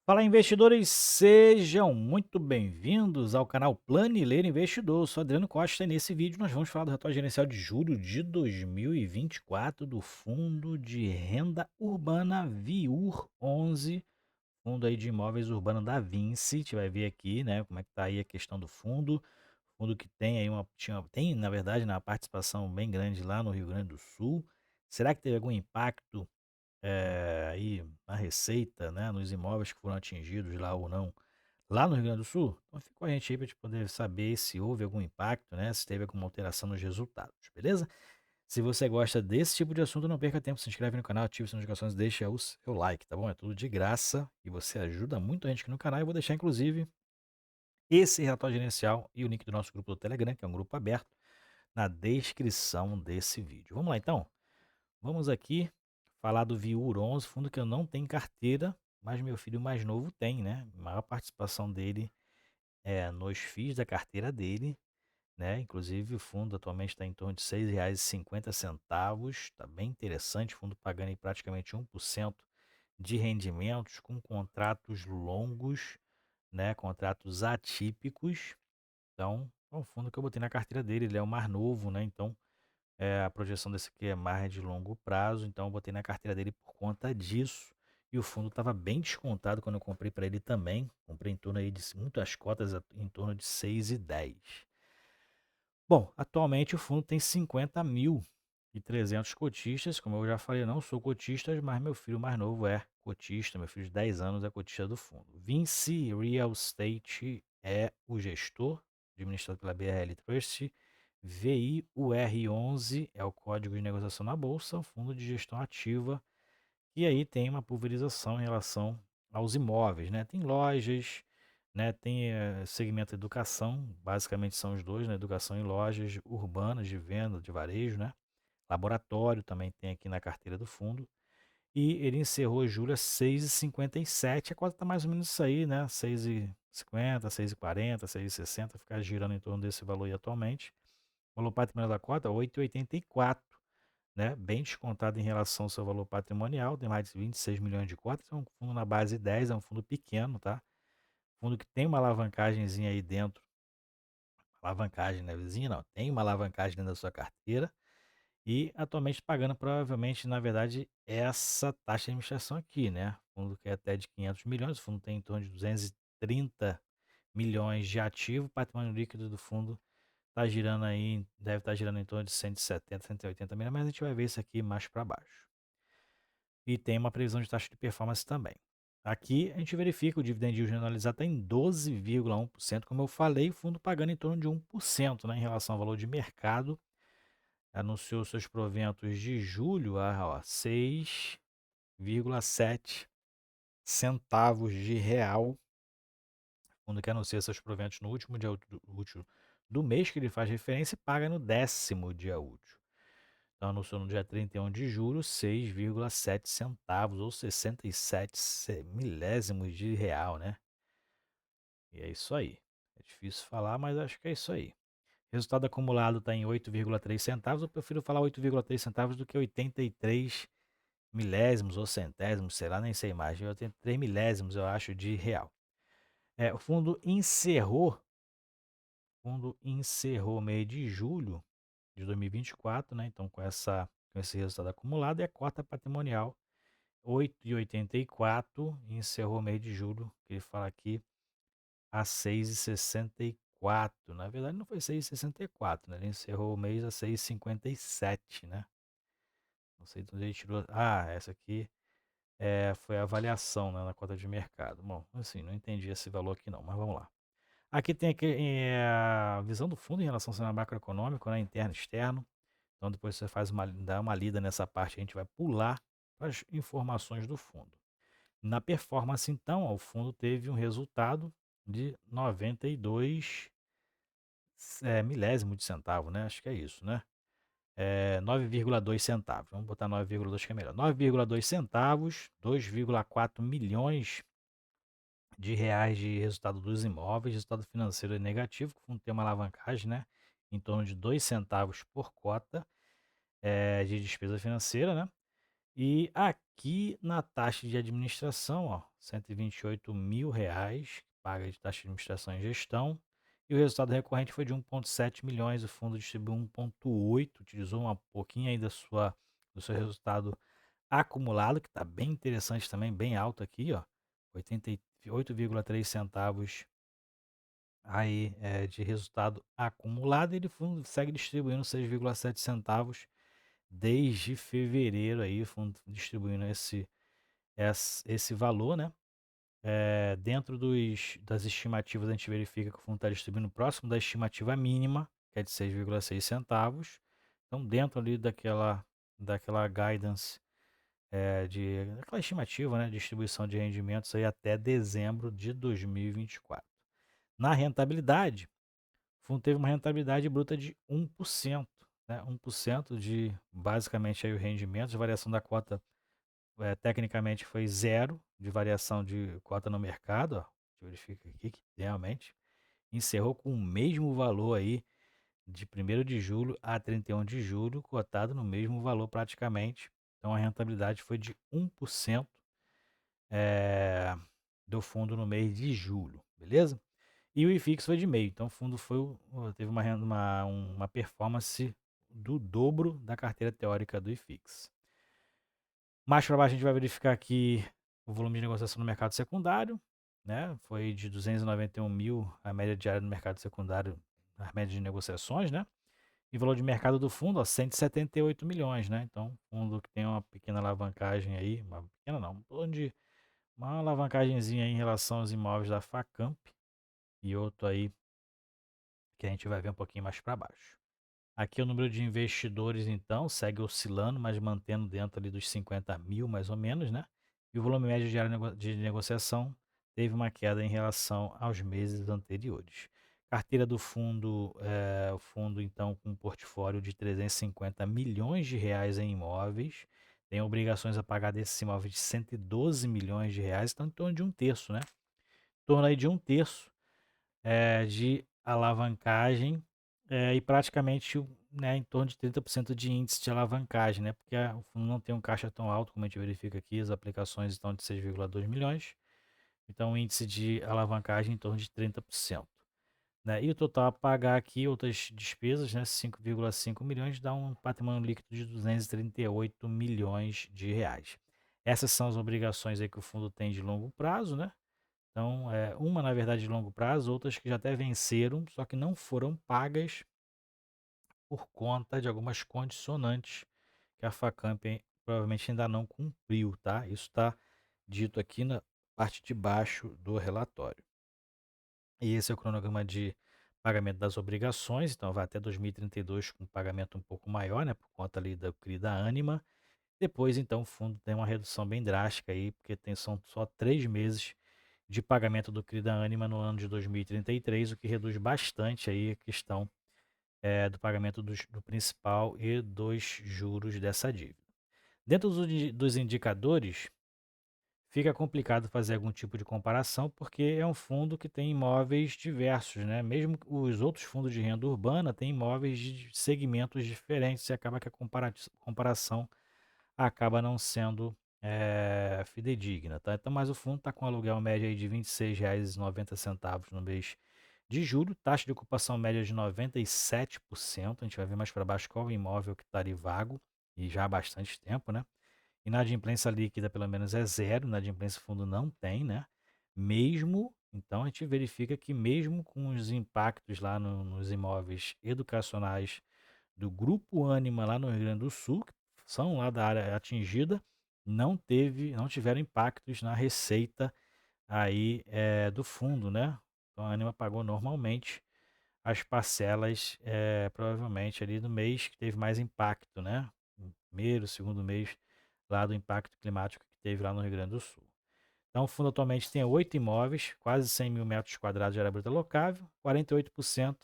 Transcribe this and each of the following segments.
Fala, investidores, sejam muito bem-vindos ao canal Planileiro Investidor. Eu sou Adriano Costa e nesse vídeo nós vamos falar do relatório gerencial de julho de 2024 do Fundo de Renda Urbana VIUR 11, fundo aí de imóveis urbano da Vinci. A gente vai ver aqui, né, como é que tá aí a questão do fundo. Fundo que tem aí tem, na verdade, uma participação bem grande lá no Rio Grande do Sul. Será que teve algum impacto aí na receita, né, nos imóveis que foram atingidos lá ou não, lá no Rio Grande do Sul? Então fica com a gente aí para gente poder saber se houve algum impacto, né, se teve alguma alteração nos resultados, beleza? Se você gosta desse tipo de assunto, não perca tempo, se inscreve no canal, ative as notificações, deixa o seu like, tá bom? É tudo de graça e você ajuda muito a gente aqui no canal. Eu vou deixar, inclusive, esse relatório gerencial e o link do nosso grupo do Telegram, que é um grupo aberto, na descrição desse vídeo. Vamos lá, então? Vamos aqui falar do Viur 11, fundo que eu não tenho carteira, mas meu filho mais novo tem, né? A maior participação dele é nos FIIs da carteira dele, né? Inclusive o fundo atualmente está em torno de R$ 6,50. Está bem interessante, o fundo pagando aí praticamente 1% de rendimentos com contratos longos, né? Contratos atípicos. Então, é um fundo que eu botei na carteira dele, ele é o mais novo, né? Então, a projeção desse aqui é mais de longo prazo, então eu botei na carteira dele por conta disso. E o fundo estava bem descontado quando eu comprei para ele também. Comprei em torno aí de muitas cotas, em torno de 6,10. Bom, atualmente o fundo tem 50.300 cotistas. Como eu já falei, eu não sou cotista, mas meu filho mais novo é cotista. Meu filho de 10 anos é cotista do fundo. Vinci Real Estate é o gestor, administrado pela BRL Trust. VIUR11 é o código de negociação na bolsa, um fundo de gestão ativa. E aí tem uma pulverização em relação aos imóveis, né? Tem lojas, né? Tem segmento educação, basicamente são os dois, né? Educação e lojas urbanas de venda, de varejo, né? Laboratório também tem aqui na carteira do fundo. E ele encerrou julho a 6,57. A cota está mais ou menos isso aí, né? 6,50, 6,40, 6,60, ficar girando em torno desse valor aí atualmente. O valor patrimonial da cota, 8,84, né? Bem descontado em relação ao seu valor patrimonial, tem mais de 26 milhões de cotas, é um fundo na base 10, é um fundo pequeno, tá? Fundo que tem uma alavancagemzinha aí dentro, alavancagem, né, vizinha? Não, tem uma alavancagem dentro da sua carteira e atualmente pagando provavelmente, na verdade, essa taxa de administração aqui, né? Fundo que é até de 500 milhões, o fundo tem em torno de 230 milhões de ativo, patrimônio líquido do fundo tá girando aí, deve estar girando em torno de 170, 180 milhões, mas a gente vai ver isso aqui mais para baixo. E tem uma previsão de taxa de performance também. Aqui a gente verifica o dividend yield anualizado está em 12,1%, como eu falei, o fundo pagando em torno de 1%, né, em relação ao valor de mercado. Anunciou seus proventos de julho a 6,7 centavos de real. O fundo que anuncia seus proventos no último dia útil do mês que ele faz referência e paga no 10º dia útil. Então, anunciou no dia 31 de julho 6,7 centavos ou 67 milésimos de real, né? E é isso aí. É difícil falar, mas acho que é isso aí. Resultado acumulado está em 8,3 centavos. Eu prefiro falar 8,3 centavos do que 83 milésimos ou centésimos, sei lá, nem sei mais. 83 milésimos, eu acho, de real. O fundo encerrou mês de julho de 2024, né? Então, com esse resultado acumulado, e a cota patrimonial 8,84, e encerrou o mês de julho, que ele fala aqui, a 6,64. Na verdade, não foi 6,64, né? Ele encerrou o mês a 6,57, né? Não sei de onde ele tirou. Ah, essa aqui foi a avaliação, né, na cota de mercado. Bom, assim, não entendi esse valor aqui não, mas vamos lá. Aqui tem aqui, a visão do fundo em relação ao cenário macroeconômico, né, interno e externo. Então depois você dá uma lida nessa parte, a gente vai pular para as informações do fundo. Na performance, então, o fundo teve um resultado de 92 milésimo de centavo, né? Acho que é isso, né? 9,2 centavos. Vamos botar 9,2 que é melhor. 9,2 centavos, 2,4 milhões de reais de resultado dos imóveis. Resultado financeiro é negativo, o fundo tem uma alavancagem, né? Em torno de 2 centavos por cota de despesa financeira, né? E aqui na taxa de administração, ó, R$ 128.000 paga de taxa de administração e gestão. E o resultado recorrente foi de 1,7 milhões. O fundo distribuiu 1,8, utilizou uma pouquinho aí do seu resultado acumulado, que está bem interessante também, bem alto aqui, ó, 88,3 centavos aí de resultado acumulado. E o fundo segue distribuindo 6,7 centavos desde fevereiro aí, o fundo distribuindo esse valor, né? Dentro das estimativas, a gente verifica que o fundo está distribuindo próximo da estimativa mínima, que é de 6,6 centavos. Então, dentro ali daquela guidance, daquela estimativa, né, de distribuição de rendimentos aí até dezembro de 2024. Na rentabilidade, o fundo teve uma rentabilidade bruta de 1%, né? 1% de basicamente aí o rendimento, a variação da cota tecnicamente foi zero de variação de cota no mercado, ó. A gente verifica aqui que realmente encerrou com o mesmo valor aí de 1º de julho a 31 de julho, cotado no mesmo valor praticamente. Então a rentabilidade foi de 1% do fundo no mês de julho, beleza? E o IFIX foi de meio, então o fundo teve uma performance do dobro da carteira teórica do IFIX. Mais para baixo a gente vai verificar aqui o volume de negociação no mercado secundário, né? Foi de 291 mil a média diária no mercado secundário, a média de negociações, né? E o valor de mercado do fundo, ó, 178 milhões, né? Então, fundo que tem uma pequena alavancagem aí, uma pequena não, uma alavancagemzinha aí em relação aos imóveis da Facamp e outro aí que a gente vai ver um pouquinho mais para baixo. Aqui o número de investidores, então, segue oscilando, mas mantendo dentro ali dos 50 mil, mais ou menos, né? E o volume médio diário de negociação teve uma queda em relação aos meses anteriores. Carteira do fundo, o fundo, então, com um portfólio de 350 milhões de reais em imóveis, tem obrigações a pagar desses imóveis de 112 milhões de reais, então em torno de um terço, né? Em torno aí de um terço de alavancagem e praticamente, né, em torno de 30% de índice de alavancagem, né, porque o fundo não tem um caixa tão alto como a gente verifica aqui, as aplicações estão de 6,2 milhões, então o índice de alavancagem em torno de 30%. Né, e o total a pagar aqui, outras despesas, né, 5,5 milhões, dá um patrimônio líquido de 238 milhões de reais. Essas são as obrigações aí que o fundo tem de longo prazo, né? Então, uma na verdade de longo prazo, outras que já até venceram, só que não foram pagas por conta de algumas condicionantes que a Facamp provavelmente ainda não cumpriu, tá? Isso está dito aqui na parte de baixo do relatório. E esse é o cronograma de pagamento das obrigações, então vai até 2032 com pagamento um pouco maior, né, por conta ali da CRI da Anima. Depois, então, o fundo tem uma redução bem drástica aí, porque são só 3 meses de pagamento do CRI da Anima no ano de 2033, o que reduz bastante aí a questão do pagamento do principal e dos juros dessa dívida. Dentro dos indicadores, fica complicado fazer algum tipo de comparação, porque é um fundo que tem imóveis diversos, né? Mesmo os outros fundos de renda urbana têm imóveis de segmentos diferentes e acaba que a comparação acaba não sendo fidedigna, tá? Então, mas o fundo está com aluguel médio aí de R$ 26,90 no mês de julho, taxa de ocupação média de 97%. A gente vai ver mais para baixo qual o imóvel que está ali vago, e já há bastante tempo, né? Inadimplência líquida pelo menos é zero, inadimplência fundo não tem, né? Então a gente verifica que mesmo com os impactos lá nos imóveis educacionais do Grupo Ânima lá no Rio Grande do Sul, que são lá da área atingida, não tiveram impactos na receita aí do fundo, né? Então a Ânima pagou normalmente as parcelas, provavelmente ali no mês que teve mais impacto, né? No primeiro, segundo mês lá do impacto climático que teve lá no Rio Grande do Sul. Então o fundo atualmente tem 8 imóveis, quase 100 mil metros quadrados de área bruta locável, 48%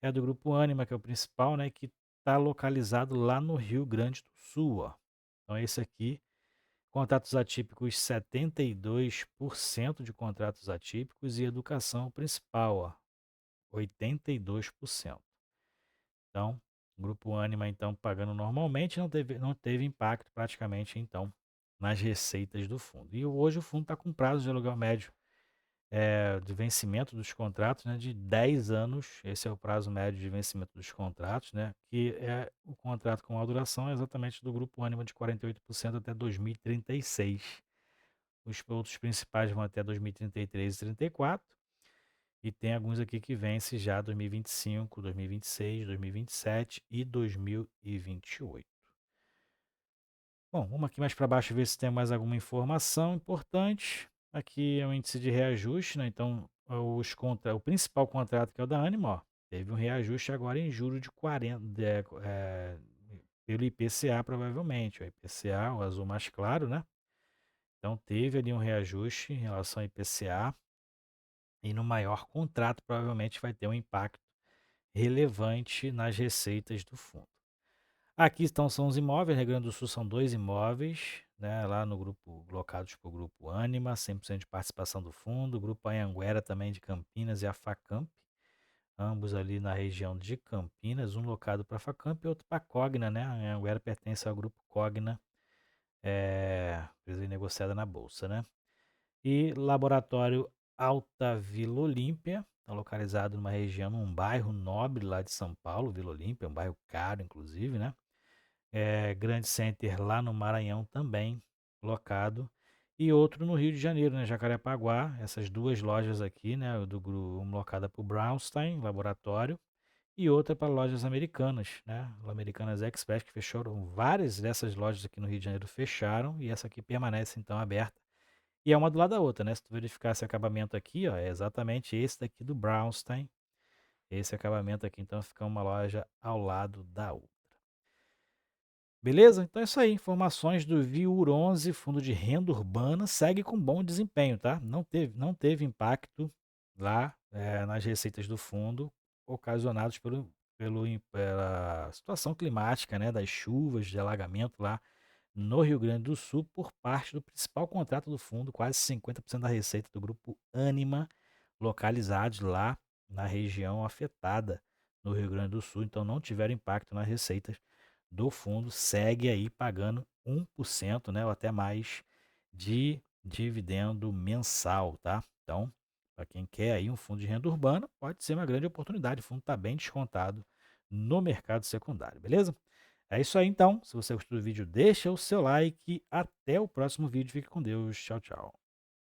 é do Grupo Ânima, que é o principal, né, que está localizado lá no Rio Grande do Sul. Ó. Então, esse aqui, contratos atípicos, 72% de contratos atípicos e educação principal, ó, 82%. Então, O Grupo Ânima, então, pagando normalmente, não teve impacto praticamente, então, nas receitas do fundo. E hoje o fundo está com prazo de aluguel médio de vencimento dos contratos, né, de 10 anos. Esse é o prazo médio de vencimento dos contratos, né, que é o contrato com a duração exatamente do Grupo Ânima de 48% até 2036. Os outros principais vão até 2033 e 34. E tem alguns aqui que vence já 2025, 2026, 2027 e 2028. Bom, vamos aqui mais para baixo ver se tem mais alguma informação importante. Aqui é o índice de reajuste, né? Então, o principal contrato, que é o da Anima, ó, teve um reajuste agora em julho de 40, pelo IPCA, provavelmente. O IPCA, o azul mais claro, né? Então, teve ali um reajuste em relação ao IPCA. E no maior contrato, provavelmente vai ter um impacto relevante nas receitas do fundo. Aqui estão são os imóveis, no Rio Grande do Sul são 2 imóveis, né, lá no grupo, locados para o Grupo Ânima, 100% de participação do fundo, o Grupo Anhanguera também de Campinas e a Facamp, ambos ali na região de Campinas, um locado para a Facamp e outro para a Cogna, né, a Anhanguera pertence ao Grupo Cogna, empresa negociada na Bolsa, né. E Laboratório Alta Vila Olímpia, está localizado numa região, num bairro nobre lá de São Paulo, Vila Olímpia, um bairro caro inclusive, né. Grande Center lá no Maranhão também, locado. E outro no Rio de Janeiro, né, Jacarepaguá, essas duas lojas aqui, né, uma locada para o Brownstein, laboratório, e outra para lojas americanas, né, Americanas Express, que fecharam, várias dessas lojas aqui no Rio de Janeiro fecharam, e essa aqui permanece então aberta. E é uma do lado da outra, né, se tu verificar esse acabamento aqui, ó, é exatamente esse daqui do Brownstein, esse acabamento aqui, então fica uma loja ao lado da outra. Beleza? Então é isso aí, informações do VIUR 11, fundo de renda urbana, segue com bom desempenho, tá? Não teve impacto lá nas receitas do fundo, ocasionados pela situação climática, né, das chuvas, de alagamento lá no Rio Grande do Sul, por parte do principal contrato do fundo, quase 50% da receita do grupo Ânima, localizados lá na região afetada no Rio Grande do Sul, então não tiveram impacto nas receitas do fundo, segue aí pagando 1%, né, ou até mais de dividendo mensal, tá? Então, para quem quer aí um fundo de renda urbana, pode ser uma grande oportunidade. O fundo está bem descontado no mercado secundário, beleza? É isso aí então. Se você gostou do vídeo, deixa o seu like. Até o próximo vídeo. Fique com Deus. Tchau, tchau.